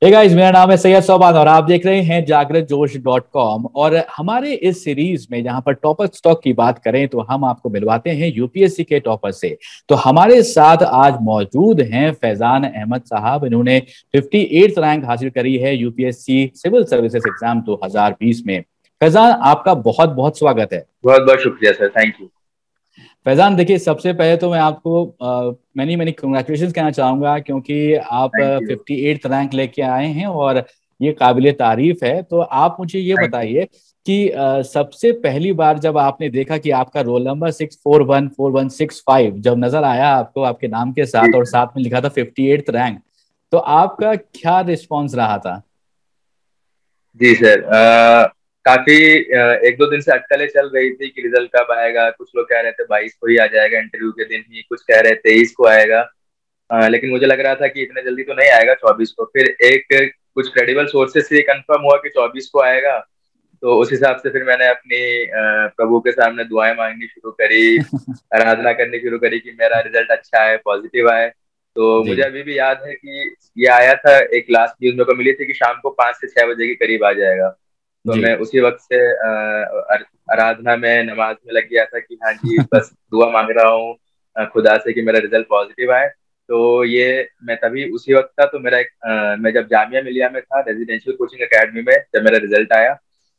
Hey guys, मेरा नाम है सैयद सोबान और आप देख रहे हैं जागृतजोश.com। और हमारे इस सीरीज में जहां पर टॉपर स्टॉक की बात करें तो हम आपको मिलवाते हैं यूपीएससी के टॉपर से। तो हमारे साथ आज मौजूद हैं फैजान अहमद साहब। इन्होंने 58th रैंक हासिल करी है यूपीएससी सिविल सर्विसेज एग्जाम 2020 में। फैजान, आपका बहुत बहुत स्वागत है। बहुत बहुत शुक्रिया सर, थैंक यू। फैजान, देखिए, सबसे पहले तो मैं आपको मैनी मैनी कंग्रेचुलेशन कहना चाहूंगा, क्योंकि आप थैंक यू। 58th रैंक लेके आए हैं और ये काबिले तारीफ है। तो आप मुझे ये थैंक यू। बताइए कि सबसे पहली बार जब आपने देखा कि आपका रोल नंबर 6414165 जब नजर आया आपको आपके नाम के जी साथ और साथ में लिखा था 58th रैंक, तो आपका क्या रिस्पॉन्स रहा था? जी सर, काफी एक दो दिन से अटकलें चल रही थी कि रिजल्ट कब आएगा। कुछ लोग कह रहे थे 22 को ही आ जाएगा इंटरव्यू के दिन ही, कुछ कह रहे थे 23 को आएगा। लेकिन मुझे लग रहा था कि इतने जल्दी तो नहीं आएगा 24 को। फिर एक कुछ क्रेडिबल सोर्सेस से कंफर्म हुआ कि 24 को आएगा। तो उस हिसाब से फिर मैंने अपनी प्रभु के सामने दुआएं मांगनी शुरू करी, आराधना करनी शुरू करी कि मेरा रिजल्ट अच्छा आए, पॉजिटिव आए। तो मुझे जी। अभी भी याद है कि ये आया था, एक लास्ट न्यूज मेरे को मिली थी कि शाम को 5 से 6 बजे के करीब आ जाएगा। तो जी। मैं उसी वक्त से आराधना में, नमाज में लग गया था कि हाँ जी, बस दुआ मांग रहा हूँ खुदा से कि मेरा रिजल्ट पॉजिटिव आए। तो ये मैं तभी उसी वक्त था। तो मेरा मैं जब जामिया मिलिया में था, रेजिडेंशियल कोचिंग एकेडमी में, जब मेरा रिजल्ट आया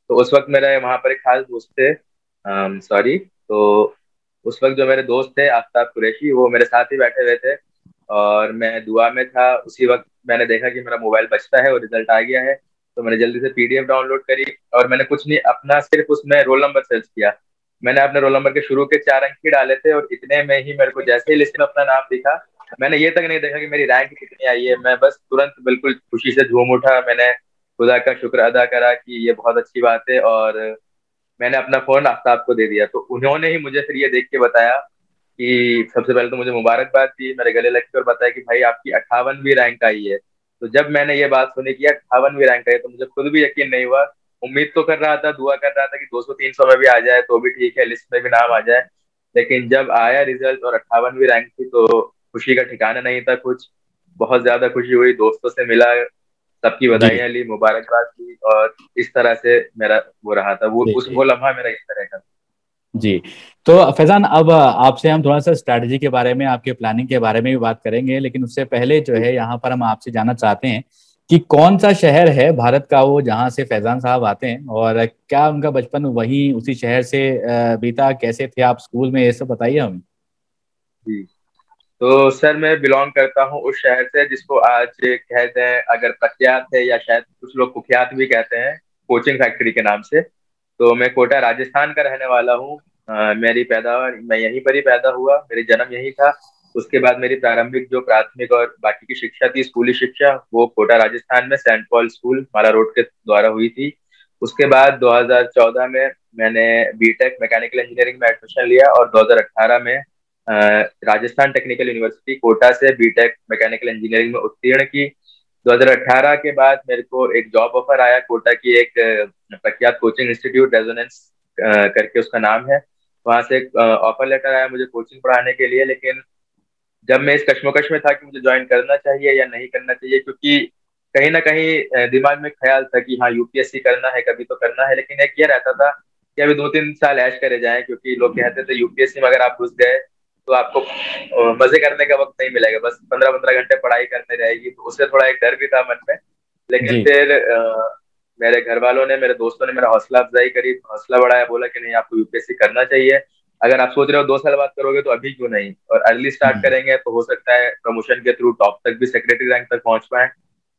तो उस वक्त मेरे वहाँ पर एक खास दोस्त थे, सॉरी, तो उस वक्त जो मेरे दोस्त थे आफ्ताब कुरैशी, वो मेरे साथ ही बैठे हुए थे और मैं दुआ में था। उसी वक्त मैंने देखा कि मेरा मोबाइल बजता है और रिजल्ट आ गया है। तो मैंने जल्दी से पीडीएफ डाउनलोड करी और मैंने कुछ नहीं, अपना सिर्फ उसमें रोल नंबर सर्च किया। मैंने अपने रोल नंबर के शुरू के 4 अंक ही डाले थे और इतने में ही मेरे को जैसे ही लिस्ट में अपना नाम दिखा, मैंने ये तक नहीं देखा कि मेरी रैंक कितनी आई है, मैं बस तुरंत बिल्कुल खुशी से झूम उठा। मैंने खुदा का शुक्र अदा करा कि ये बहुत अच्छी बात है, और मैंने अपना फोन आफ्ताब को दे दिया। तो उन्होंने ही मुझे फिर ये देख के बताया कि सबसे पहले तो मुझे मुबारकबाद दी, मेरे गले लग के, और बताया कि भाई आपकी 58वीं रैंक आई है। तो जब मैंने ये बात सुनी कि 58वीं रैंक आई, तो मुझे खुद भी यकीन नहीं हुआ। उम्मीद तो कर रहा था, दुआ कर रहा था कि 200 300 में भी आ जाए तो भी ठीक है, लिस्ट में भी नाम आ जाए। लेकिन जब आया रिजल्ट और 58वीं रैंक थी तो खुशी का ठिकाना नहीं था कुछ। बहुत ज्यादा खुशी हुई, दोस्तों से मिला, सबकी जी। बधाइयां ली, मुबारकबाद दी, और इस तरह से मेरा वो रहा था, वो जी। उस जी। वो लम्हा मेरा इस तरह का था। जी। तो फैजान, अब आपसे हम थोड़ा सा स्ट्रैटेजी के बारे में, आपके प्लानिंग के बारे में भी बात करेंगे, लेकिन उससे पहले जो है यहाँ पर हम आपसे जानना चाहते हैं कि कौन सा शहर है भारत का वो जहाँ से फैजान साहब आते हैं, और क्या उनका बचपन वहीं उसी शहर से बीता, कैसे थे आप स्कूल में, ये सब बताइए हमें। जी। तो सर, मैं बिलोंग करता हूँ उस शहर से जिसको आज कहते हैं, अगर प्रख्यात है या शायद कुछ लोग कुख्यात भी कहते हैं, कोचिंग फैक्ट्री के नाम से। तो मैं कोटा राजस्थान का रहने वाला हूँ। मेरी पैदावार, मैं यहीं पर ही पैदा हुआ, मेरी जन्म यहीं था। उसके बाद मेरी प्रारंभिक जो प्राथमिक और बाकी की शिक्षा थी, स्कूली शिक्षा, वो कोटा राजस्थान में सेंट पॉल स्कूल माला रोड के द्वारा हुई थी। उसके बाद 2014 में मैंने बीटेक मैकेनिकल इंजीनियरिंग में एडमिशन लिया, और 2018 में राजस्थान टेक्निकल यूनिवर्सिटी कोटा से बीटेक मैकेनिकल इंजीनियरिंग में उत्तीर्ण की। 2018 के बाद मेरे को एक जॉब ऑफर आया कोटा की एक प्रख्यात कोचिंग इंस्टीट्यूट, रेजोनेंस करके उसका नाम है। वहां से एक ऑफर लेटर आया मुझे कोचिंग पढ़ाने के लिए। लेकिन जब मैं इस कश्मकश में था कि मुझे ज्वाइन करना चाहिए या नहीं करना चाहिए, क्योंकि कहीं ना कहीं दिमाग में ख्याल था कि हाँ, यूपीएससी करना है, कभी तो करना है, लेकिन एक ये रहता था कि अभी 2 3 साल ऐश करे जाएं, क्योंकि लोग कहते थे यूपीएससी में अगर आप घुस गए तो आपको मजे करने का वक्त नहीं मिलेगा, बस 15 15 घंटे पढ़ाई करने रहेगी। तो उससे थोड़ा एक डर भी था मन में। लेकिन जी। फिर मेरे घर वालों ने, मेरे दोस्तों ने मेरा हौसला अफजाई करी, हौसला बढ़ाया, बोला कि नहीं, आपको यूपीएससी करना चाहिए। अगर आप सोच रहे हो 2 साल बाद करोगे तो अभी क्यों नहीं, और अर्ली स्टार्ट हम्म। करेंगे तो हो सकता है प्रमोशन के थ्रू टॉप तक भी, सेक्रेटरी रैंक तक पहुंच पाए।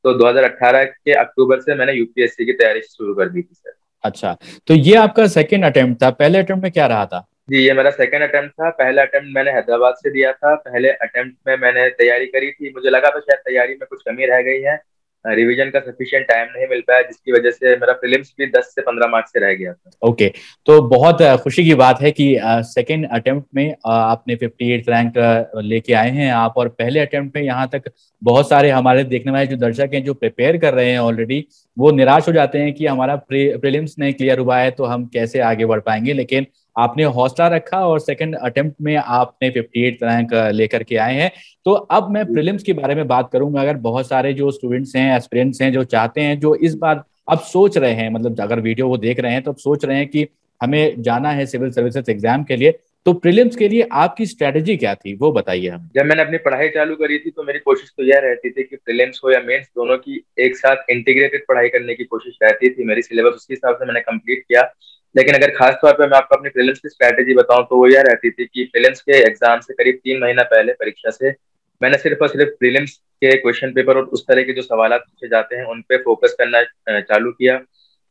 तो 2018 के अक्टूबर से मैंने यूपीएससी की तैयारी शुरू कर दी थी सर। अच्छा, तो ये आपका सेकेंड अटेम्प्ट था, पहले अटेम्प्ट में क्या रहा था? जी, ये मेरा सेकंड अटेम्प्ट था। पहला अटेम्प्ट मैंने हैदराबाद से दिया था। पहले अटेम्प्ट में मैंने तैयारी करी थी, मुझे लगा था शायद तैयारी में कुछ कमी रह गई है, रिवीजन का सफिशिएंट टाइम नहीं मिल पाया, जिसकी वजह से मेरा प्रीलिम्स भी 10 से 15 मार्क्स से रह गया था। ओके। तो बहुत खुशी की बात है कि सेकेंड अटेम्प्ट में आपने 58th रैंक लेके आए हैं आप, और पहले अटेम्प्ट में यहाँ तक बहुत सारे हमारे देखने वाले जो दर्शक हैं जो प्रिपेयर कर रहे हैं ऑलरेडी, वो निराश हो जाते हैं कि हमारा प्रीलिम्स नहीं क्लियर हुआ है तो हम कैसे आगे बढ़ पाएंगे। लेकिन आपने हौसला रखा और सेकंड अटेम्प्ट में आपने 58 रैंक लेकर के आए हैं। तो अब मैं प्रीलिम्स के बारे में बात करूंगा। अगर बहुत सारे जो स्टूडेंट्स हैं, एस्पिरेंट्स हैं, जो चाहते हैं, जो इस बार अब सोच रहे हैं, मतलब अगर वीडियो वो देख रहे हैं तो अब सोच रहे हैं कि हमें जाना है सिविल सर्विसेज एग्जाम के लिए, तो प्रीलिम्स के लिए आपकी स्ट्रेटेजी क्या थी, वो बताइए हमें। जब मैंने अपनी पढ़ाई चालू करी थी तो मेरी कोशिश तो यह रहती थी कि प्रीलिम्स हो या मेंस, दोनों की एक साथ इंटीग्रेटेड पढ़ाई करने की कोशिश रहती थी मेरी। सिलेबस उसके हिसाब से मैंने कंप्लीट किया। लेकिन अगर खास तौर पे मैं आपको अपनी प्रीलिम्स की स्ट्रैटेजी बताऊं तो वो यह रहती थी कि प्रीलिम्स के एग्जाम से करीब 3 महीना पहले, परीक्षा से, मैंने सिर्फ और सिर्फ प्रीलिम्स के क्वेश्चन पेपर और उस तरह के जो सवाल पूछे जाते हैं उन पे फोकस करना चालू किया।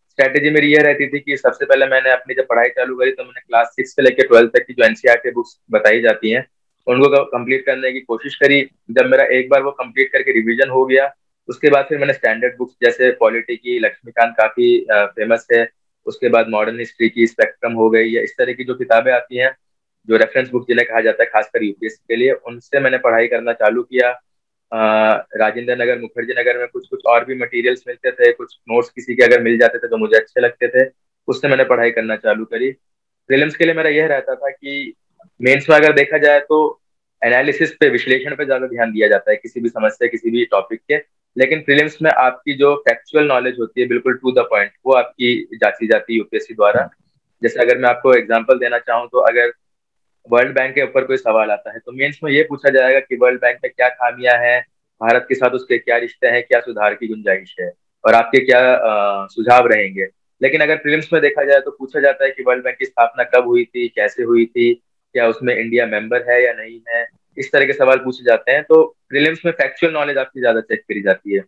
स्ट्रैटेजी मेरी यह रहती थी कि सबसे पहले मैंने अपनी जब पढ़ाई चालू करी तो मैंने क्लास 6 से लेकर 12 तक की जो एनसीईआरटी बुक्स बताई जाती हैं उनको कंप्लीट करने की कोशिश करी। जब मेरा एक बार वो कंप्लीट करके रिवीजन हो गया, उसके बाद फिर मैंने स्टैंडर्ड बुक्स जैसे पॉलिटी की लक्ष्मीकांत काफी फेमस है, उसके बाद मॉडर्न हिस्ट्री की स्पेक्ट्रम हो गई, या इस तरह की जो किताबें आती हैं जो रेफरेंस बुक जिन्हें कहा जाता है खासकर यूपीएससी के लिए, उनसे मैंने पढ़ाई करना चालू किया। राजेंद्र नगर, मुखर्जी नगर में कुछ कुछ और भी मटेरियल्स मिलते थे, कुछ नोट्स किसी के अगर मिल जाते थे तो मुझे अच्छे लगते थे, उससे मैंने पढ़ाई करना चालू करी। प्रीलिम्स के लिए मेरा यह रहता था कि मेंस में अगर देखा जाए तो एनालिसिस पे, विश्लेषण पे ज्यादा ध्यान दिया जाता है किसी भी समस्या, किसी भी टॉपिक के। लेकिन प्रीलिम्स में आपकी जो फैक्चुअल नॉलेज होती है, बिल्कुल टू द पॉइंट, वो आपकी जांची जाती है यूपीएससी द्वारा। जैसे अगर मैं आपको एग्जांपल देना चाहूँ तो अगर वर्ल्ड बैंक के ऊपर कोई सवाल आता है तो मेंस में ये पूछा जाएगा कि वर्ल्ड बैंक में क्या खामियां हैं, भारत के साथ उसके क्या रिश्ते हैं, क्या सुधार की गुंजाइश है, और आपके क्या सुझाव रहेंगे। लेकिन अगर प्रीलिम्स में देखा जाए तो पूछा जाता है कि वर्ल्ड बैंक की स्थापना कब हुई थी, कैसे हुई थी, क्या उसमें इंडिया मेंबर है या नहीं है, इस तरह के सवाल पूछे जाते हैं। तो प्रीलिम्स में फैक्चुअल नॉलेज आपकी ज्यादा चेक करी जाती है।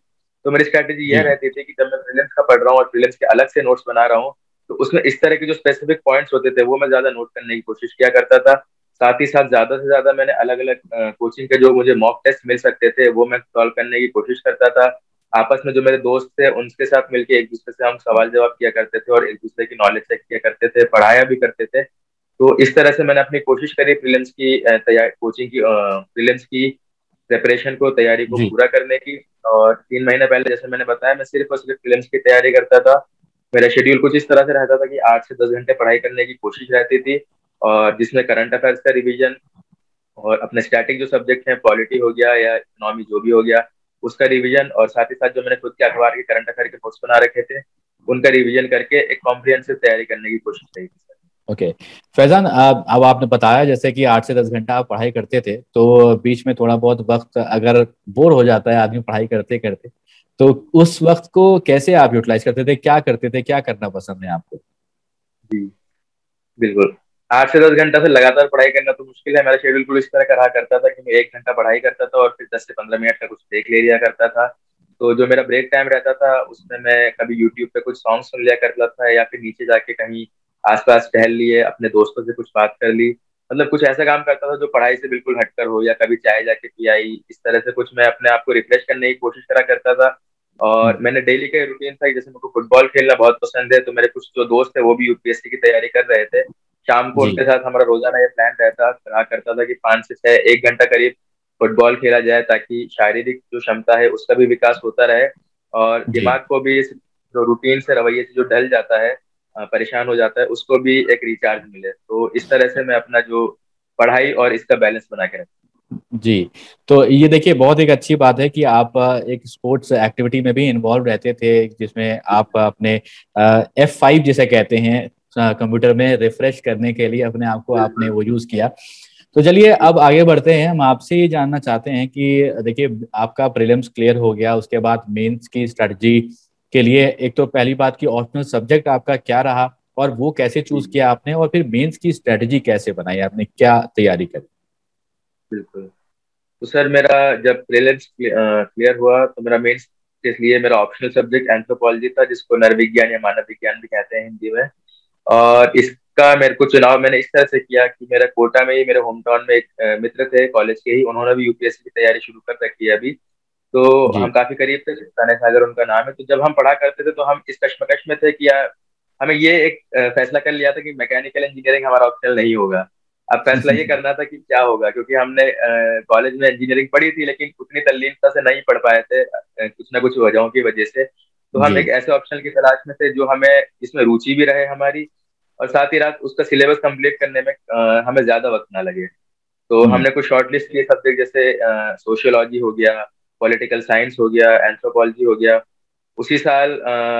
तो मेरी स्ट्रैटेजी यह जी रहती थी कि जब मैं प्रीलिम्स का पढ़ रहा हूँ और प्रीलिम्स के अलग से नोट्स बना रहा हूँ तो उसमें इस तरह के जो स्पेसिफिक पॉइंट्स होते थे वो मैं ज्यादा नोट करने की कोशिश किया करता था। साथ ही साथ ज्यादा से ज्यादा मैंने अलग अलग कोचिंग के जो मुझे मॉक टेस्ट मिल सकते थे वो मैं सॉल्व करने की कोशिश करता था। आपस में जो मेरे दोस्त थे उनके साथ मिलकर एक दूसरे से हम सवाल जवाब किया करते थे और एक दूसरे की नॉलेज चेक किया करते थे, पढ़ाया भी करते थे। तो इस तरह से मैंने अपनी कोशिश करी प्रीलिम्स की तैयारी, कोचिंग की, प्रीलिम्स की प्रिपरेशन को, तैयारी को जी। पूरा करने की। और 3 महीने पहले, जैसे मैंने बताया, मैं सिर्फ और सिर्फ प्रीलिम्स की तैयारी करता था। मेरा शेड्यूल कुछ इस तरह से रहता था कि 8 से 10 घंटे पढ़ाई करने की कोशिश रहती थी, और जिसमें करंट अफेयर्स का रिवीजन और अपने स्टैटिक जो सब्जेक्ट हैं, पॉलिटी हो गया या इकोनॉमी जो भी हो गया, उसका रिवीजन, और साथ ही साथ जो मैंने खुद के अखबार के करंट अफेयर के नोट्स बना रखे थे उनका रिवीजन करके एक कॉम्प्रिहेंसिव तैयारी करने की कोशिश रही थी सर। ओके। फैजान, अब आपने बताया जैसे कि 8 से 10 घंटा आप पढ़ाई करते थे, तो बीच में थोड़ा बहुत वक्त अगर बोर हो जाता है आदमी पढ़ाई करते करते, तो उस वक्त को कैसे आप यूटिलाइज करते थे, क्या करते थे, क्या करना पसंद है आपको? जी बिल्कुल। 8 से 10 घंटा से लगातार पढ़ाई करना तो मुश्किल है। मेरा शेड्यूल कुछ इस तरह का रहा करता था कि मैं 1 घंटा पढ़ाई करता था और फिर 10 से 15 मिनट का कुछ ब्रेक ले लिया करता था। तो जो मेरा ब्रेक टाइम रहता था उसमें मैं कभी यूट्यूब पे कुछ सॉन्ग सुन लिया करता था, या फिर नीचे जाके कहीं आसपास टहल लिए, अपने दोस्तों से कुछ बात कर ली। मतलब कुछ ऐसा काम करता था जो पढ़ाई से बिल्कुल हटकर हो, या कभी चाय जाके पी आई, इस तरह से कुछ मैं अपने आप को रिफ्रेश करने की कोशिश करा करता था। और मैंने डेली का रूटीन था कि जैसे मेरे को फुटबॉल खेलना बहुत पसंद है, तो मेरे कुछ जो दोस्त है वो भी यूपीएससी की तैयारी कर रहे थे। शाम को जी उनके साथ हमारा रोजाना ये प्लान रहा करता था कि 5 से 6 1 घंटा करीब फुटबॉल खेला जाए, ताकि शारीरिक जो क्षमता है उसका भी विकास होता रहे, और जी। दिमाग को भी इस जो रूटीन से, रवैये से जो ढल जाता है, परेशान हो जाता है, उसको भी एक रिचार्ज मिले। तो इस तरह से मैं अपना जो पढ़ाई और इसका बैलेंस बना के रखता जी। तो ये देखिए, बहुत एक अच्छी बात है कि आप एक स्पोर्ट्स एक्टिविटी में भी इन्वॉल्व रहते थे, जिसमें आप अपने F5 जिसे कहते हैं कंप्यूटर में रिफ्रेश करने के लिए अपने आप को हूँ। आपने बिल्कुल। वो यूज किया। तो चलिए जी अब आगे बढ़ते हैं। हम आपसे ये जानना चाहते हैं कि देखिए, आपका प्रीलिम्स क्लियर हो गया, उसके बाद मेंस की स्ट्रेटजी के लिए एक तो पहली बात की ऑप्शनल सब्जेक्ट आपका क्या रहा और वो कैसे जी चूज किया आपने, और फिर मेंस की स्ट्रेटजी कैसे बनाई आपने, क्या तैयारी करी? बिल्कुल। तो सर मेरा जब प्रीलिम्स क्लियर हुआ तो मेरा मेंस के लिए मेरा ऑप्शनल सब्जेक्ट एंथ्रोपोलॉजी था, जिसको नरविज्ञान या मानव विज्ञान भी कहते हैं हिंदी में। और इसका मेरे को चुनाव मैंने इस तरह से किया कि मेरा कोटा में ही, मेरे होम टाउन में एक मित्र थे कॉलेज के ही, उन्होंने भी यूपीएससी की तैयारी शुरू कर रखी है अभी। तो हम जी काफी करीब थे, ताने सागर उनका नाम है। तो जब हम पढ़ा करते थे तो हम इस कश्मकश में थे कि यार, हमें ये एक फैसला कर लिया था कि मैकेनिकल इंजीनियरिंग हमारा ऑप्शनल नहीं होगा। अब फैसला ये करना था कि क्या होगा, क्योंकि हमने कॉलेज में इंजीनियरिंग पढ़ी थी लेकिन उतनी तल्लीनता से नहीं पढ़ पाए थे, कुछ ना कुछ वजहों की वजह से। तो हम जी। एक ऐसे ऑप्शनल की तलाश में थे जो हमें, जिसमें रुचि भी रहे हमारी, और साथ ही रात उसका सिलेबस कंप्लीट करने में हमें ज्यादा वक्त ना लगे। तो हम्म। हमने कुछ शॉर्टलिस्ट किए सब्जेक्ट, जैसे सोशियोलॉजी हो गया, पॉलिटिकल साइंस हो गया, एंथ्रोपोलॉजी हो गया। उसी साल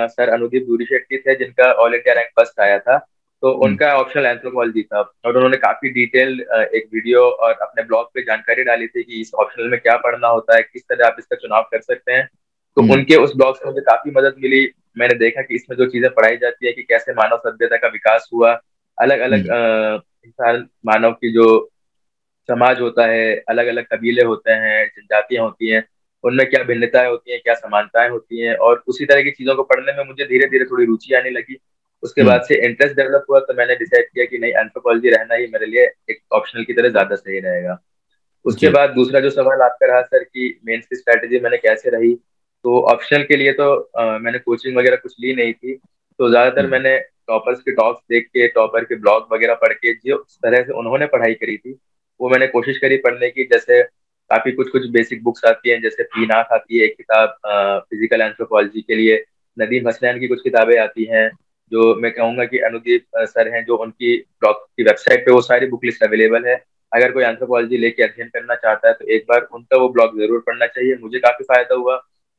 सर अनुदीप दूरी शेट्टी थे जिनका ऑल इंडिया रैंक फर्स्ट आया था, तो हम्म। उनका ऑप्शनल एंथ्रोपोलॉजी था, और उन्होंने काफी डिटेल एक वीडियो और अपने ब्लॉग पे जानकारी डाली थी कि इस ऑप्शनल में क्या पढ़ना होता है, किस तरह आप इसका चुनाव कर सकते हैं। तो हम्म। उनके उस ब्लॉग से मुझे काफी मदद मिली। मैंने देखा कि इसमें जो चीजें पढ़ाई जाती है कि कैसे मानव सभ्यता का विकास हुआ, अलग अलग हम्म। इंसान मानव की जो समाज होता है, अलग अलग कबीले होते हैं, जनजातियां होती हैं, उनमें क्या भिन्नताएं होती हैं, क्या समानताएं होती हैं, और उसी तरह की चीजों को पढ़ने में मुझे धीरे धीरे थोड़ी रुचि आने लगी। उसके हम्म। बाद से इंटरेस्ट डेवलप हुआ, तो मैंने डिसाइड किया कि नहीं, एंथ्रोपोलॉजी रहना ही मेरे लिए एक ऑप्शनल की तरह ज्यादा सही रहेगा। उसके जी। बाद दूसरा जो सवाल आपका रहा सर कि मेंस की स्ट्रैटेजी मैंने कैसे रही, तो ऑप्शनल के लिए तो मैंने कोचिंग वगैरह कुछ ली नहीं थी। तो ज्यादातर हम्म। मैंने टॉपर्स के टॉक्स देख के, टॉपर के ब्लॉग वगैरह पढ़ के, जो तरह से उन्होंने पढ़ाई करी थी वो मैंने कोशिश करी पढ़ने की। जैसे काफी कुछ कुछ बेसिक बुक्स आती हैं, जैसे पीनाक आती है एक किताब फिजिकल एंथ्रोपोलॉजी के लिए, नदीम हसनैन की कुछ किताबें आती हैं, जो मैं कहूंगा कि अनुदीप सर हैं, जो उनकी ब्लॉग की वेबसाइट पे वो सारी बुक लिस्ट अवेलेबल है। अगर कोई एंथ्रोपोलॉजी लेके अध्ययन करना चाहता है तो एक बार उनका वो ब्लॉग जरूर पढ़ना चाहिए। मुझे काफी फायदा हुआ,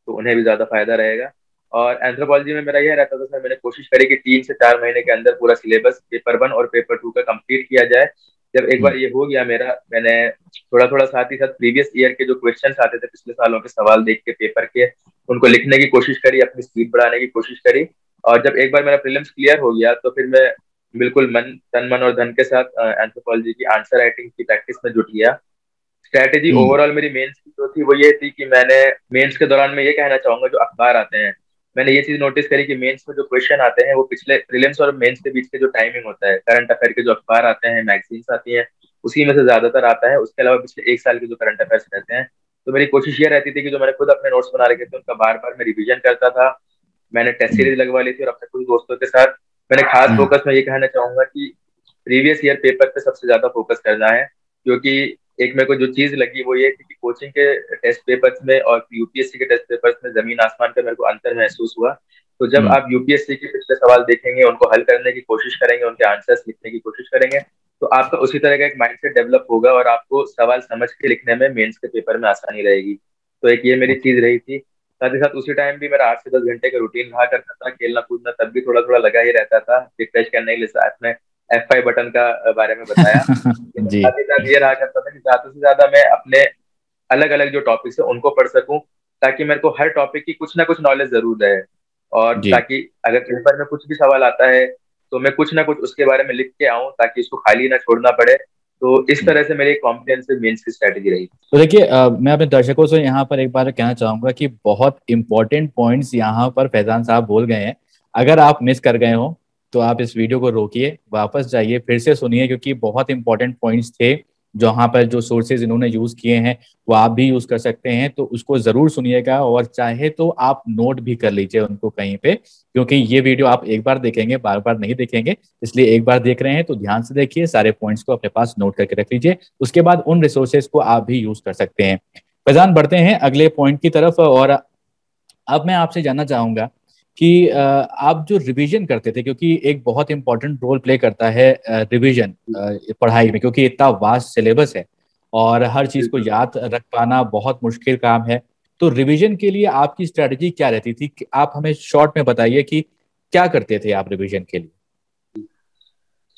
तो उन्हें भी ज्यादा फायदा रहेगा। और एंथ्रोपोलॉजी में मेरा यह रहता था सर, मैंने कोशिश करी कि 3 से 4 महीने के अंदर पूरा सिलेबस पेपर 1 और पेपर 2 का कंप्लीट किया जाए। जब एक हम्म। बार ये हो गया मेरा, मैंने थोड़ा थोड़ा साथ ही साथ प्रीवियस ईयर के जो क्वेश्चंस आते थे, पिछले सालों के सवाल देख के पेपर के, उनको लिखने की कोशिश करी, अपनी स्पीड बढ़ाने की कोशिश करी। और जब एक बार मेरा प्रीलिम्स क्लियर हो गया, तो फिर मैं बिल्कुल तन मन और धन के साथ एंथ्रोपोलॉजी की आंसर राइटिंग की प्रैक्टिस में जुट गया। स्ट्रैटेजी हम्म। ओवरऑल मेरी मेंस की जो थी वो ये थी कि मैंने मेंस के दौरान, मैं ये कहना चाहूंगा, जो अखबार आते हैं, मैंने ये चीज नोटिस करी कि मेंस में जो क्वेश्चन आते हैं वो पिछले प्रीलिम्स और मेंस के बीच के जो टाइमिंग होता है, करंट अफेयर के जो अखबार आते हैं, मैगजीन्स आती हैं, उसी में से ज्यादातर आता है। उसके अलावा पिछले 1 साल के जो करंट अफेयर्स रहते हैं, तो मेरी कोशिश ये रहती थी कि जो मैंने खुद अपने नोट्स बना रखे थे उनका बार बार मैं रिविजन करता था। मैंने टेस्ट हम्म। सीरीज लगवा ली थी, और अपने कुछ दोस्तों के साथ मैंने खास हम्म। फोकस में ये कहना चाहूंगा कि प्रीवियस ईयर पेपर पे सबसे ज्यादा फोकस करना है। क्योंकि एक मेरे को जो चीज लगी वो ये थी कि कोचिंग के टेस्ट पेपर्स में और यूपीएससी के टेस्ट पेपर्स में जमीन आसमान का मेरे को अंतर महसूस हुआ। तो जब हम्म। आप यूपीएससी के पिछले सवाल देखेंगे, उनको हल करने की कोशिश करेंगे, उनके आंसर्स लिखने की कोशिश करेंगे, तो आपका उसी तरह का एक माइंडसेट डेवलप होगा और आपको सवाल समझ के लिखने में मेंस के पेपर में आसानी रहेगी। तो एक ये मेरी ओके। चीज रही थी। साथ ही साथ उसी टाइम भी मेरा 8 से 10 घंटे का रूटीन रहा करता था, खेलना कूदना तब भी थोड़ा थोड़ा लगा ही रहता था। रिफ्रेश करने के लिए साथ में F5 बटन का बारे में बताया। लेकिन जी। साथ ही साथ ये रहा करता था कि ज्यादा से ज्यादा मैं अपने अलग अलग जो टॉपिक्स है उनको पढ़ सकूं, ताकि मेरे को हर टॉपिक की कुछ ना कुछ नॉलेज जरूर रहे, और जी। ताकि अगर पेपर में कुछ भी सवाल आता है तो मैं कुछ ना कुछ उसके बारे में लिख के आऊं, ताकि इसको खाली ना छोड़ना पड़े। तो इस तरह से मेरी कॉम्प्रिहेंसिव मेंस की स्ट्रेटेजी रही। तो देखिए, मैं अपने दर्शकों से यहाँ पर एक बार कहना चाहूंगा कि बहुत इंपॉर्टेंट पॉइंट्स यहाँ पर फैजान साहब बोल गए हैं। अगर आप मिस कर गए हो तो आप इस वीडियो को रोकिए, वापस जाइए, फिर से सुनिए, क्योंकि बहुत इंपॉर्टेंट पॉइंट्स थे। जहाँ पर जो सोर्सेज इन्होंने यूज किए हैं वो आप भी यूज कर सकते हैं, तो उसको जरूर सुनिएगा, और चाहे तो आप नोट भी कर लीजिए उनको कहीं पे, क्योंकि ये वीडियो आप एक बार देखेंगे, बार बार नहीं देखेंगे। इसलिए एक बार देख रहे हैं तो ध्यान से देखिए, सारे पॉइंट्स को अपने पास नोट करके रख लीजिए। उसके बाद उन रिसोर्सेज को आप भी यूज कर सकते हैं। फैजान, बढ़ते हैं अगले पॉइंट की तरफ। और अब मैं आपसे जानना चाहूंगा कि आप जो रिवीजन करते थे, क्योंकि एक बहुत इंपॉर्टेंट रोल प्ले करता है रिवीजन पढ़ाई में, क्योंकि इतना वास्ट सिलेबस है और हर चीज को बिल्कुल। याद रख पाना बहुत मुश्किल काम है। तो रिवीजन के लिए आपकी स्ट्रेटजी क्या रहती थी कि आप हमें शॉर्ट में बताइए कि क्या करते थे आप रिवीजन के लिए।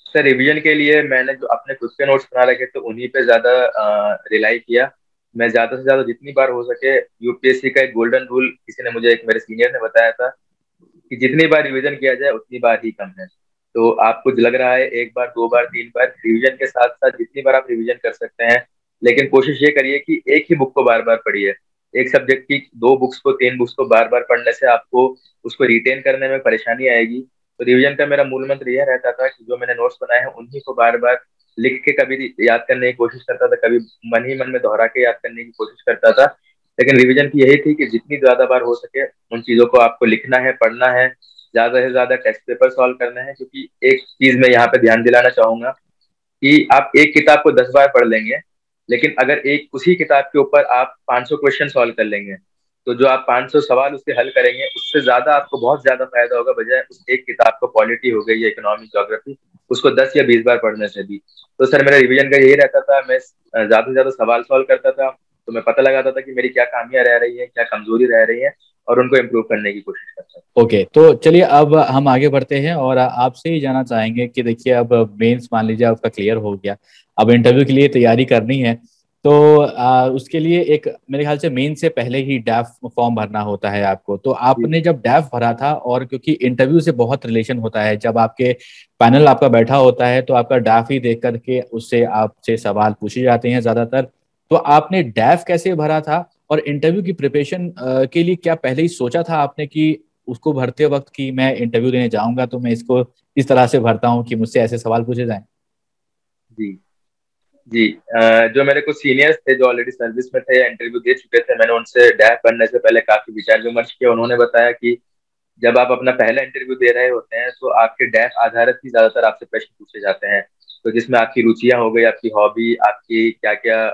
सर रिवीजन के लिए मैंने जो अपने खुद के नोट्स बना रखे थे उन्हीं पे ज्यादा रिलाई किया। मैं ज्यादा से ज्यादा जितनी बार हो सके, यूपीएससी का एक गोल्डन रूल किसी ने मुझे, एक मेरे सीनियर ने बताया था कि जितनी बार रिवीजन किया जाए उतनी बार ही कम है। तो आपको लग रहा है 1 बार 2 बार 3 बार, रिवीजन के साथ साथ जितनी बार आप रिवीजन कर सकते हैं, लेकिन कोशिश ये करिए कि एक ही बुक को बार बार पढ़िए। एक सब्जेक्ट की 2 बुक्स को 3 बुक्स को बार बार पढ़ने से आपको उसको रिटेन करने में परेशानी आएगी। तो रिवीजन का मेरा मूल मंत्र यह रहता था कि जो मैंने नोट्स बनाए हैं उन्हीं को बार बार लिख के कभी याद करने की कोशिश करता था, कभी मन ही मन में दोहरा के याद करने की कोशिश करता था। लेकिन रिवीजन की यही थी कि जितनी ज्यादा बार हो सके उन चीजों को आपको लिखना है, पढ़ना है, ज्यादा से ज्यादा टेस्ट पेपर सॉल्व करना है। क्योंकि एक चीज मैं यहाँ पे ध्यान दिलाना चाहूंगा कि आप एक किताब को 10 बार पढ़ लेंगे, लेकिन अगर एक उसी किताब के ऊपर आप 500 क्वेश्चन सॉल्व कर लेंगे, तो जो आप 500 सवाल उसके हल करेंगे उससे ज्यादा आपको बहुत ज्यादा फायदा होगा, बजाय उस एक किताब को, पॉलिटी हो गई या इकोनॉमिक ज्योग्राफी, उसको 10 या 20 बार पढ़ने से भी। तो सर मेरा रिवीजन का यही रहता था, मैं ज्यादा से ज्यादा सवाल सॉल्व करता था, तो मैं पता लगाता था कि मेरी क्या खामियां रह रही है, क्या कमजोरी रह रही है, और उनको इम्प्रूव करने की कोशिश करता था। ओके, तो चलिए अब हम आगे बढ़ते हैं और आपसे ही जानना चाहेंगे कि देखिए अब मेंस मान लीजिए आपका क्लियर हो गया, अब इंटरव्यू के लिए तैयारी करनी है। तो उसके लिए एक मेरे ख्याल से मेन से पहले ही डैफ फॉर्म भरना होता है आपको। तो जी आपने जब डैफ भरा था, और क्योंकि इंटरव्यू से बहुत रिलेशन होता है, जब आपके पैनल आपका बैठा होता है तो आपका डैफ ही देख करके उससे आपसे सवाल पूछे जाते हैं ज्यादातर। तो आपने डैफ कैसे भरा था, और इंटरव्यू की प्रिपरेशन के लिए क्या पहले ही सोचा था आपने कि उसको भरते वक्त कि मैं इंटरव्यू देने जाऊंगा तो मैं इसको इस तरह से भरता हूँ कि मुझसे ऐसे सवाल पूछे जाएं? जी जी। जो मेरे कुछ सीनियर्स थे जो ऑलरेडी सर्विस में थे या इंटरव्यू दे चुके थे, मैंने उनसे डैफ करने से पहले काफी विचार विमर्श किया। उन्होंने बताया कि जब आप अपना पहला इंटरव्यू दे रहे होते हैं तो आपके डैफ आधारित ही ज्यादातर आपसे प्रश्न पूछे जाते हैं। तो जिसमें आपकी रुचियां हो गई, आपकी हॉबी, आपकी क्या क्या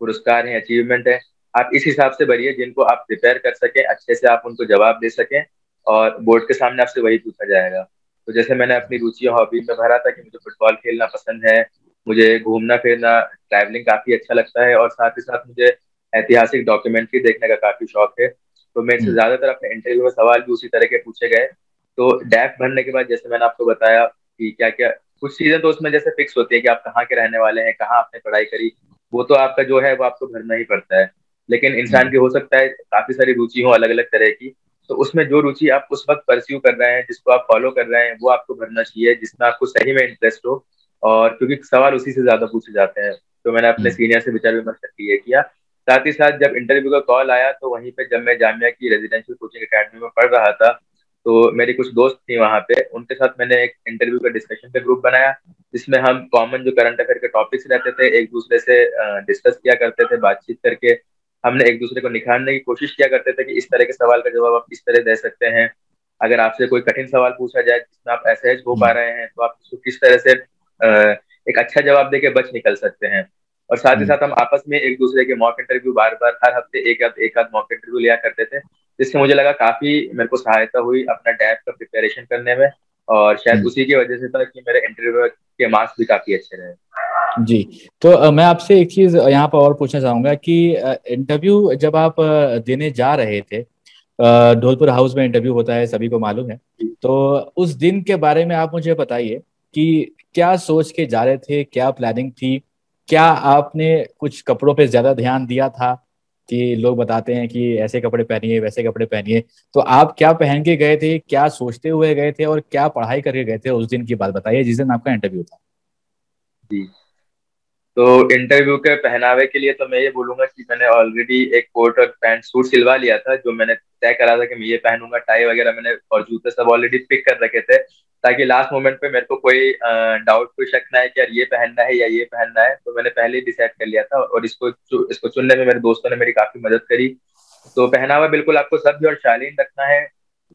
पुरस्कार हैं, अचीवमेंट है, आप इस हिसाब से भरिए जिनको आप प्रिपेयर कर सकें, अच्छे से आप उनको जवाब दे सकें, और बोर्ड के सामने आपसे वही पूछा जाएगा। तो जैसे मैंने अपनी रुचि और हॉबी में भरा था कि मुझे फुटबॉल खेलना पसंद है, मुझे घूमना फिरना, ट्रैवलिंग काफी अच्छा लगता है, और साथ ही साथ मुझे ऐतिहासिक डॉक्यूमेंट्री देखने का काफी शौक है। तो मेरे से हम्म। ज्यादातर अपने इंटरव्यू में सवाल भी उसी तरह के पूछे गए। तो डैफ भरने के बाद जैसे मैंने आपको बताया कि क्या क्या कुछ चीजें तो उसमें जैसे फिक्स होती है कि आप कहाँ के रहने वाले हैं, कहाँ आपने पढ़ाई करी, वो तो आपका जो है वो आपको भरना ही पड़ता है। लेकिन इंसान हम्म। की हो सकता है काफी सारी रुचि हो अलग अलग तरह की, तो उसमें जो रुचि आप उस वक्त परस्यू कर रहे हैं, जिसको आप फॉलो कर रहे हैं, वो आपको भरना चाहिए, जिसमें आपको सही में इंटरेस्ट हो। और क्योंकि सवाल उसी से ज्यादा पूछे जाते हैं, तो मैंने अपने हम्म। सीनियर से विचार विमर्श करके ये किया। साथ ही साथ जब इंटरव्यू का कॉल आया तो वहीं पे जब मैं जामिया की रेजिडेंशियल कोचिंग एकेडमी में पढ़ रहा था, तो मेरी कुछ दोस्त थी वहां पे, उनके साथ मैंने एक इंटरव्यू का डिस्कशन का ग्रुप बनाया, जिसमें हम कॉमन जो करंट अफेयर के टॉपिक्स रहते थे एक दूसरे से डिस्कस किया करते थे, बातचीत करके हमने एक दूसरे को निखारने की कोशिश किया करते थे कि इस तरह के सवाल का जवाब आप किस तरह दे सकते हैं। अगर आपसे कोई कठिन सवाल पूछा जाए जिसमें आप असहज हो पा हम्म। रहे हैं, तो आप उसको किस तरह से एक अच्छा जवाब देके बच निकल सकते हैं। और साथ ही हम्म। साथ हम आपस में एक दूसरे के मॉक इंटरव्यू बार बार हर हफ्ते एक आध मॉक इंटरव्यू लिया करते थे, जिससे मुझे लगा काफी मेरे को सहायता हुई अपना डैप का प्रिपरेशन करने में। और शायद हम्म। उसी की वजह से था कि मेरे इंटरव्यू के मार्क्स भी काफी अच्छे रहे। जी। तो मैं आपसे एक चीज यहाँ पर और पूछना चाहूंगा कि इंटरव्यू जब आप देने जा रहे थे, धौलपुर हाउस में इंटरव्यू होता है, सभी को मालूम है। जी तो उस दिन के बारे में आप मुझे बताइए कि क्या सोच के जा रहे थे, क्या प्लानिंग थी? क्या आपने कुछ कपड़ों पे ज्यादा ध्यान दिया था कि लोग बताते हैं कि ऐसे कपड़े पहनिए वैसे कपड़े पहनिए? तो आप क्या पहन के गए थे, क्या सोचते हुए गए थे, और क्या पढ़ाई करके गए थे उस दिन की बात बताइए जिस दिन आपका इंटरव्यू था। जी। तो इंटरव्यू के पहनावे के लिए तो मैं ये बोलूंगा कि मैंने ऑलरेडी एक कोट और पैंट सूट सिलवा लिया था, जो मैंने तय करा था कि मैं ये पहनूंगा। टाई वगैरह मैंने और जूते सब ऑलरेडी पिक कर रखे थे, ताकि लास्ट मोमेंट पे मेरे को कोई डाउट, कोई शक ना है कि यार ये पहनना है या ये पहनना है। तो मैंने पहले ही डिसाइड कर लिया था, और इसको चुनने में मेरे दोस्तों ने मेरी काफी मदद करी। तो पहनावा बिल्कुल आपको सभ्य और शालीन रखना है।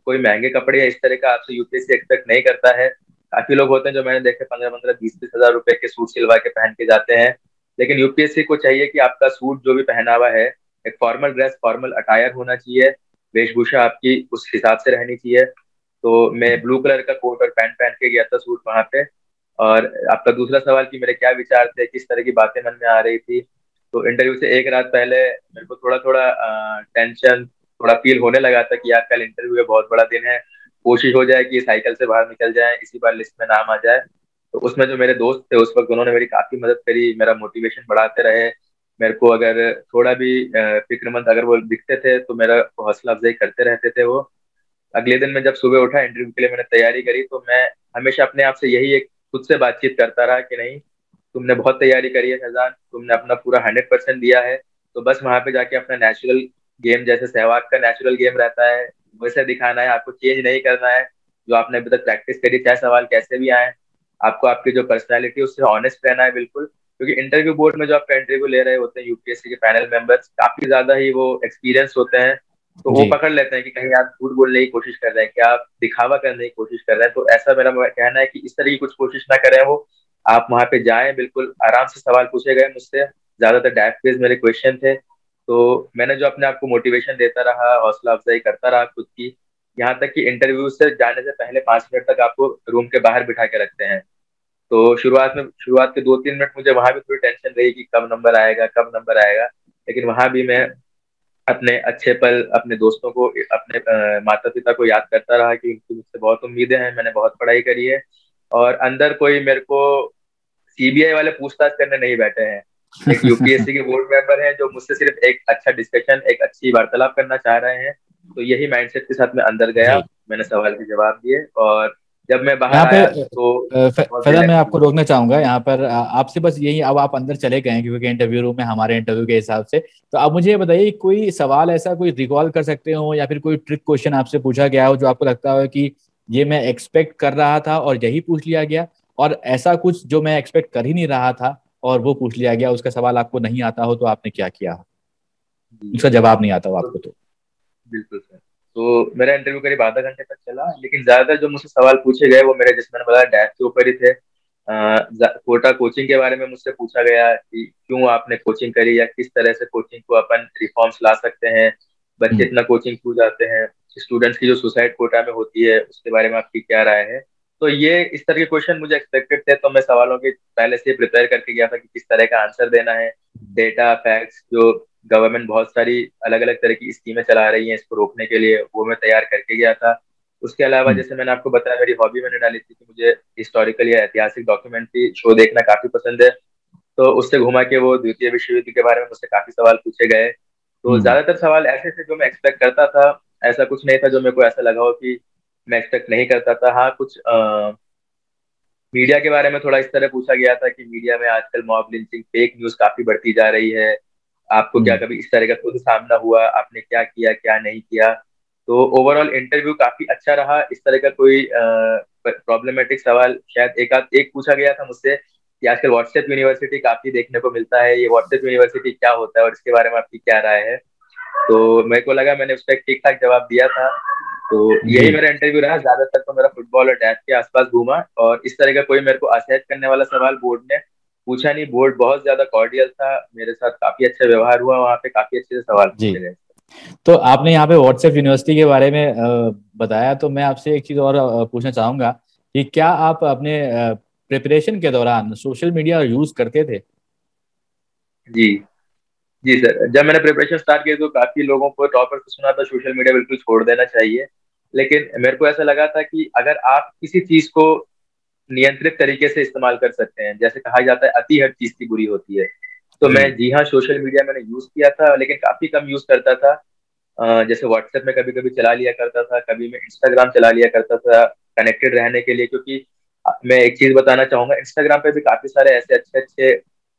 कोई महंगे कपड़े या इस तरह का आपसे यूपीएससी एक्सपेक्ट नहीं करता है। काफी लोग होते हैं जो मैंने देखे 15-15, 20-20 हजार रुपए के सूट सिलवा के पहन के जाते हैं। लेकिन यूपीएससी को चाहिए कि आपका सूट जो भी पहनावा है, एक फॉर्मल ड्रेस, फॉर्मल अटायर होना चाहिए, वेशभूषा आपकी उस हिसाब से रहनी चाहिए। तो मैं ब्लू कलर का कोट और पैंट पहन के गया था सूट वहां पे। और आपका दूसरा सवाल कि मेरे क्या विचार थे, किस तरह की बातें मन में आ रही थी, तो इंटरव्यू से एक रात पहले मेरे को थोड़ा थोड़ा टेंशन, थोड़ा फील होने लगा था कि यार कल इंटरव्यू है, बहुत बड़ा दिन है, कोशिश हो जाए कि साइकिल से बाहर निकल जाए, इसी बार लिस्ट में नाम आ जाए। तो उसमें जो मेरे दोस्त थे उस वक्त, उन्होंने मेरी काफी मदद करी, मेरा मोटिवेशन बढ़ाते रहे। मेरे को अगर थोड़ा भी फिक्रमंद अगर वो दिखते थे तो मेरा हौसला अफजाई करते रहते थे वो। अगले दिन मैं जब सुबह उठा इंटरव्यू के लिए, मैंने तैयारी करी, तो मैं हमेशा अपने आप से यही एक खुद से बातचीत करता रहा कि नहीं, तुमने बहुत तैयारी करी है फैजान, तुमने अपना पूरा 100% दिया है। तो बस वहां पे जाके अपना नेचुरल गेम, जैसे सहवाग का नेचुरल गेम रहता है, वैसे दिखाना है, आपको चेंज नहीं करना है। जो आपने अभी तक प्रैक्टिस करी, चाहे सवाल कैसे भी आए, आपको आपकी जो पर्सनैलिटी उससे ऑनेस्ट रहना है बिल्कुल। क्योंकि इंटरव्यू बोर्ड में जो आपका इंटरव्यू ले रहे होते हैं यूपीएससी के पैनल मेंबर्स, काफी ज्यादा ही वो एक्सपीरियंस होते हैं। तो वो जी। पकड़ लेते हैं कि कहीं आप झूठ बोलने की कोशिश कर रहे हैं, क्या आप दिखावा करने की कोशिश कर रहे हैं। तो ऐसा मेरा कहना है कि इस तरह की कुछ कोशिश ना करें वो। आप वहां पे जाएं, बिल्कुल आराम से सवाल पूछे गए मुझसे, ज्यादातर डैश बेस्ड मेरे क्वेश्चन थे। तो मैंने जो अपने आप को मोटिवेशन देता रहा, हौसला अफजाई करता रहा खुद की, यहाँ तक कि इंटरव्यू से जाने से पहले 5 मिनट तक आपको रूम के बाहर बिठा के रखते हैं। तो शुरुआत के 2-3 मिनट मुझे वहां भी थोड़ी टेंशन रही कि कब नंबर आएगा, कब नंबर आएगा। लेकिन वहां भी मैं अपने अच्छे पल, अपने दोस्तों को, अपने माता पिता को याद करता रहा कि उनकी मुझसे बहुत उम्मीदें हैं, मैंने बहुत पढ़ाई करी है। और अंदर कोई मेरे को सीबीआई वाले पूछताछ करने नहीं बैठे हैं। एक यूपीएससी के बोर्ड मेंबर हैं जो मुझसे सिर्फ एक अच्छा डिस्कशन, एक अच्छी वार्तालाप करना चाह रहे हैं। तो यही माइंडसेट के साथ मैं अंदर गया, जी। मैंने सवाल के जवाब दिए, और जब मैं बाहर यहाँ पे आया तो बहुत फैजान, मैं रिलैक्स आपको फील। रोकना चाहूंगा यहाँ पर। आपसे बस यही, अब आप अंदर चले गए हैं क्योंकि इंटरव्यू रूम में हमारे इंटरव्यू के हिसाब से। तो आप मुझे ये बताइए, कोई सवाल ऐसा कोई रिकॉल कर सकते हो या फिर कोई ट्रिक क्वेश्चन आपसे पूछा गया हो जो आपको लगता हो कि ये मैं एक्सपेक्ट कर रहा था और यही पूछ लिया गया, और ऐसा कुछ जो मैं एक्सपेक्ट कर ही नहीं रहा था और वो पूछ लिया गया, उसका सवाल आपको नहीं आता हो तो आपने क्या किया हो, जी। उसका जवाब नहीं आता हो तो आपको तो? बिल्कुल सर। तो मेरा इंटरव्यू करीब आधा घंटे तक चला, लेकिन ज्यादातर जो मुझसे सवाल पूछे गए वो मेरे, जैसे मैंने बताया, डैश के ऊपर ही थे। कोटा कोचिंग के बारे में मुझसे पूछा गया कि क्यों आपने कोचिंग करी, या किस तरह से कोचिंग को अपन रिफॉर्म्स ला सकते हैं, बच्चे हम्म। इतना कोचिंग क्यों जाते हैं, स्टूडेंट्स की जो सुसाइड कोटा में होती है उसके बारे में आपकी क्या राय है। तो ये इस तरह के क्वेश्चन मुझे एक्सपेक्टेड थे, तो मैं सवालों के पहले से प्रिपेयर करके गया था कि किस तरह का आंसर देना है। डेटा फैक्ट्स, जो गवर्नमेंट बहुत सारी अलग अलग तरह की स्कीमें चला रही है इसको रोकने के लिए, वो मैं तैयार करके गया था। उसके अलावा हम्म। जैसे मैंने आपको बताया, मेरी हॉबी मैंने डाली थी कि मुझे हिस्टोरिकल या ऐतिहासिक डॉक्यूमेंट्री शो देखना काफी पसंद है। तो उससे घुमा के वो द्वितीय विश्व युद्ध के बारे में मुझसे काफी सवाल पूछे गए। तो हम्म। ज्यादातर सवाल ऐसे थे जो मैं एक्सपेक्ट करता था। ऐसा कुछ नहीं था जो मेरे को ऐसा लगा हो कि मैं एक्सपेक्ट नहीं करता था। हाँ, कुछ मीडिया के बारे में थोड़ा इस तरह पूछा गया था कि मीडिया में आजकल मॉब लिंचिंग, फेक न्यूज काफी बढ़ती जा रही है। आपको क्या हम्म। कभी इस तरह का खुद सामना हुआ, आपने क्या किया क्या नहीं किया। तो ओवरऑल इंटरव्यू काफी अच्छा रहा। इस तरह का कोई प्रॉब्लमेटिक सवाल शायद एक पूछा गया था मुझसे कि आजकल व्हाट्सएप यूनिवर्सिटी काफी देखने को मिलता है, ये व्हाट्सएप यूनिवर्सिटी क्या होता है और इसके बारे में आपकी क्या राय है। तो मेरे को लगा मैंने उसका एक ठीक ठाक जवाब दिया था। तो जी। यही मेरा इंटरव्यू रहा। ज्यादातर तो मेरा फुटबॉल और डैश के आसपास घूमा, और इस तरह का कोई मेरे को असहज करने वाला सवाल बोर्ड ने पूछा नहीं। बोर्ड बहुत ज्यादा कॉर्डियल था, मेरे साथ काफी अच्छा व्यवहार हुआ, वहाँ पे काफी अच्छे से सवाल जी। पूछे गए। तो आपने यहाँ पे व्हाट्सएप यूनिवर्सिटी के बारे में बताया, तो मैं आपसे एक चीज़ और पूछना चाहूँगा कि क्या आप अपने प्रिपरेशन के दौरान सोशल मीडिया यूज़ करते थे? जी। जी सर, जब मैंने प्रिपरेशन स्टार्ट की तो काफी लोगों को, टॉपर को सुना था सोशल मीडिया बिल्कुल छोड़ देना चाहिए। लेकिन मेरे को ऐसा लगा था कि अगर आप किसी चीज को नियंत्रित तरीके से इस्तेमाल कर सकते हैं, जैसे कहा जाता है अति हर चीज की बुरी होती है। तो जी। मैं, जी हाँ, सोशल मीडिया मैंने यूज किया था, लेकिन काफी कम यूज करता था। जैसे व्हाट्सएप में कभी कभी चला लिया करता था, कभी मैं इंस्टाग्राम चला लिया करता था कनेक्टेड रहने के लिए। क्योंकि मैं एक चीज बताना चाहूंगा, इंस्टाग्राम पे भी काफी सारे ऐसे अच्छे अच्छे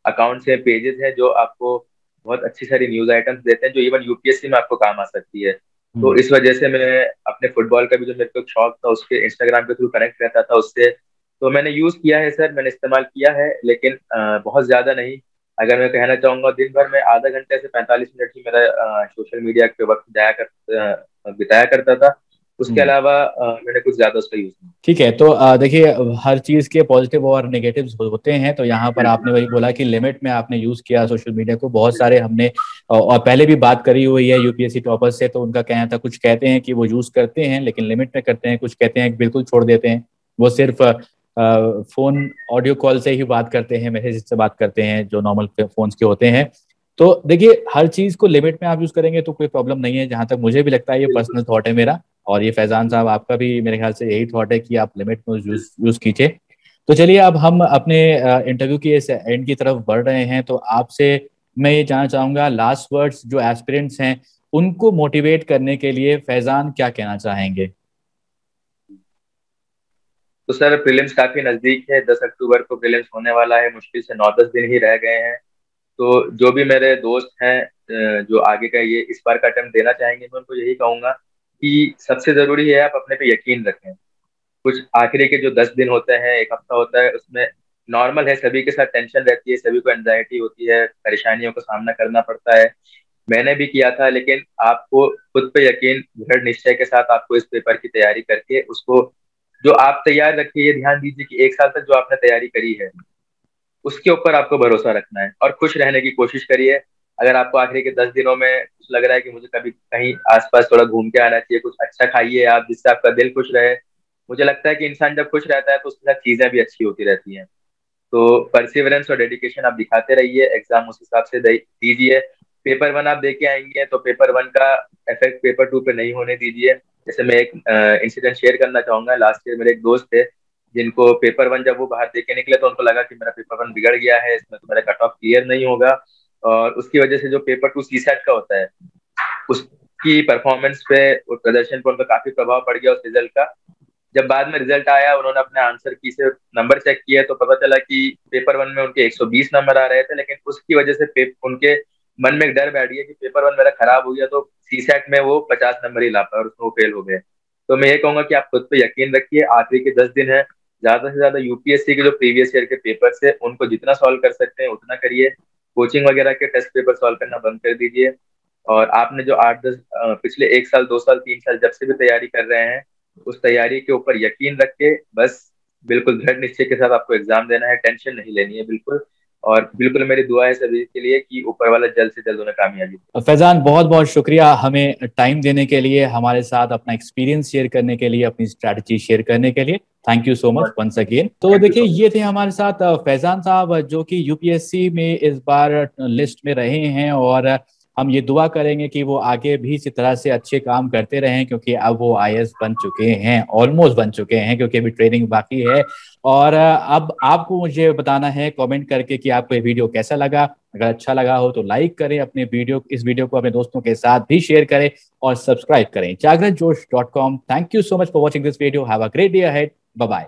अकाउंट्स हैं, पेजेस हैं, जो आपको बहुत अच्छी सारी न्यूज आइटम्स देते हैं जो इवन यूपीएससी में आपको काम आ सकती है। तो हम्म। इस वजह से मैं अपने फुटबॉल का भी जो मेरे को एक शौक था उसके इंस्टाग्राम के थ्रू कनेक्ट रहता था उससे। तो मैंने यूज किया है सर, मैंने इस्तेमाल किया है, लेकिन बहुत ज्यादा नहीं। अगर मैं कहना चाहूंगा, दिन भर में आधा घंटे से 45 मिनट ही मेरा सोशल मीडिया के वक्त बिताया करता था। उसके हम्म। अलावा मैंने कुछ ज्यादा उसका यूज नहीं। ठीक है। तो देखिए, हर चीज़ के पॉजिटिव और नेगेटिव्स होते हैं, तो यहाँ पर आपने बिल्कुल वही बोला कि लिमिट में आपने यूज़ किया सोशल मीडिया को। बहुत सारे बिल्कुल। हमने और पहले भी बात करी हुई है यूपीएससी टॉपर्स से, तो उनका कहना था, कुछ कहते हैं कि वो यूज़ करते हैं लेकिन लिमिट में करते हैं, कुछ कहते हैं कि बिल्कुल छोड़ देते हैं, वो सिर्फ फ़ोन ऑडियो कॉल से ही बात करते हैं, मैसेज से बात करते हैं जो नॉर्मल फ़ोन्स के होते हैं। तो देखिए, हर चीज़ को लिमिट में आप यूज़ करेंगे तो कोई प्रॉब्लम नहीं है, जहाँ तक मुझे भी लगता है। ये बिल्कुल पर्सनल थॉट है मेरा, और ये फैजान साहब आपका भी मेरे ख्याल से यही थॉट है कि आप लिमिट में यूज बिल्कुल। यूज कीजिए। तो चलिए, अब हम अपने इंटरव्यू की इस एंड की तरफ बढ़ रहे हैं, तो आपसे मैं ये जानना चाहूंगा, लास्ट वर्ड्स जो एस्पिरेंट्स हैं उनको मोटिवेट करने के लिए फैजान क्या कहना चाहेंगे? तो सर, प्रीलिम्स काफी नजदीक है, 10 अक्टूबर को प्रीलिम्स होने वाला है, मुश्किल से 9-10 दिन ही रह गए हैं। तो जो भी मेरे दोस्त हैं जो आगे का ये इस बार का अटेम्प्ट देना चाहेंगे, मैं उनको यही कहूंगा कि सबसे जरूरी है आप अपने पे यकीन रखें। कुछ आखिरी के जो 10 दिन होते हैं, एक हफ्ता होता है, उसमें नॉर्मल है, सभी के साथ टेंशन रहती है, सभी को एंजाइटी होती है, परेशानियों का सामना करना पड़ता है। मैंने भी किया था, लेकिन आपको खुद पे यकीन, दृढ़ निश्चय के साथ आपको इस पेपर की तैयारी करके उसको, जो आप तैयार रखिए, ये ध्यान दीजिए कि 1 साल तक जो आपने तैयारी करी है उसके ऊपर आपको भरोसा रखना है और खुश रहने की कोशिश करिए। अगर आपको आखिरी के 10 दिनों में कुछ लग रहा है कि मुझे कभी कहीं आसपास थोड़ा घूम के आना चाहिए, कुछ अच्छा खाइए आप जिससे आपका दिल खुश रहे। मुझे लगता है कि इंसान जब खुश रहता है तो उसके साथ चीजें भी अच्छी होती रहती हैं। तो परसिवरेंस और डेडिकेशन आप दिखाते रहिए, एग्जाम उस हिसाब से दीजिए। पेपर 1 आप दे के आएंगे तो पेपर 1 का इफेक्ट पेपर 2 पे नहीं होने दीजिए। जैसे मैं एक इंसिडेंट शेयर करना चाहूंगा। लास्ट ईयर मेरे एक दोस्त थे जिनको पेपर 1 जब वो बाहर दे के निकले तो उनको लगा कि मेरा पेपर 1 बिगड़ गया है, इसमें तो मेरा कट ऑफ क्लियर नहीं होगा, और उसकी वजह से जो पेपर 2 सीसैट का होता है उसकी परफॉर्मेंस पे और प्रदर्शन पर उनका काफी प्रभाव पड़ गया उस रिजल्ट का। जब बाद में रिजल्ट आया, उन्होंने अपने आंसर की से नंबर चेक किए तो पता चला कि पेपर 1 में उनके 120 नंबर आ रहे थे, लेकिन उसकी वजह से उनके मन में एक डर बैठ गया कि पेपर 1 मेरा खराब हो गया तो सीसैट में वो 50 नंबर ही ला पाए और उसमें वो फेल हो गए। तो मैं ये कहूंगा कि आप खुद पे यकीन रखिए, आखिरी के 10 दिन है, ज्यादा से ज्यादा यूपीएससी के जो प्रीवियस ईयर के पेपर है उनको जितना सॉल्व कर सकते हैं उतना करिए। कोचिंग वगैरह के टेस्ट पेपर सॉल्व करना बंद कर दीजिए। और आपने जो 8-10 पिछले 1 साल 2 साल 3 साल जब से भी तैयारी कर रहे हैं, उस तैयारी के ऊपर यकीन रख के बस बिल्कुल दृढ़ निश्चय के साथ आपको एग्जाम देना है, टेंशन नहीं लेनी है बिल्कुल। और बिल्कुल मेरी दुआ है सभी के लिए कि ऊपर वाला जल्द से जल्द उन्हें कामयाबी दे। फैजान, बहुत बहुत शुक्रिया हमें टाइम देने के लिए, हमारे साथ अपना एक्सपीरियंस शेयर करने के लिए, अपनी स्ट्रैटेजी शेयर करने के लिए। Thank you so much once again. तो देखिए, ये थे हमारे साथ फैजान साहब जो कि यूपीएससी में इस बार लिस्ट में रहे हैं, और हम ये दुआ करेंगे कि वो आगे भी इसी तरह से अच्छे काम करते रहें, क्योंकि अब वो आईएएस बन चुके हैं, ऑलमोस्ट बन चुके हैं, क्योंकि अभी ट्रेनिंग बाकी है। और अब आपको मुझे बताना है कमेंट करके कि आपको ये वीडियो कैसा लगा। अगर अच्छा लगा हो तो लाइक करें, अपने इस वीडियो को अपने दोस्तों के साथ भी शेयर करें और सब्सक्राइब करें Jagran Josh .com। Thank you so much for watching this video. Have a great day ahead. Bye bye.